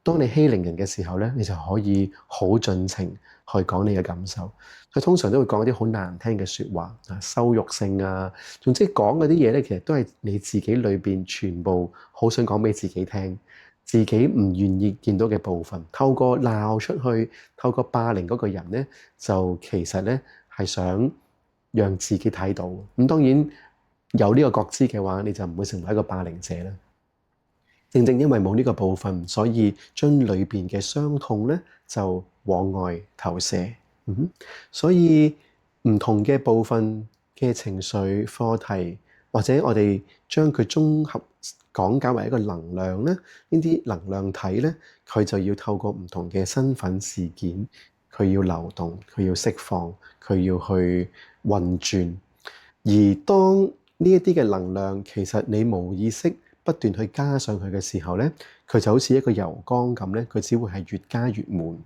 當你欺凌人嘅時候咧，你就可以好盡情去講你嘅感受。佢通常都會講一啲好難聽嘅説話啊，羞辱性啊，總之講嗰啲嘢咧，其實都係你自己裏邊全部好想講俾自己聽，自己唔願意見到嘅部分。透過鬧出去，透過霸凌嗰個人咧，就其實咧係想讓自己睇到。咁當然有呢個覺知嘅話，你就唔會成為一個霸凌者啦。正正因為冇呢個部分，所以將裏邊嘅傷痛咧就往外投射。所以唔同嘅部分嘅情緒課題，或者我哋將佢綜合講解為一個能量咧，呢啲能量體咧，佢就要透過唔同嘅身份事件，佢要流動，佢要釋放，佢要去運轉。而當呢一啲嘅能量，其實你冇意識不斷去加上去嘅時候咧，佢就好似一個油缸咁咧，佢只會係越加越滿。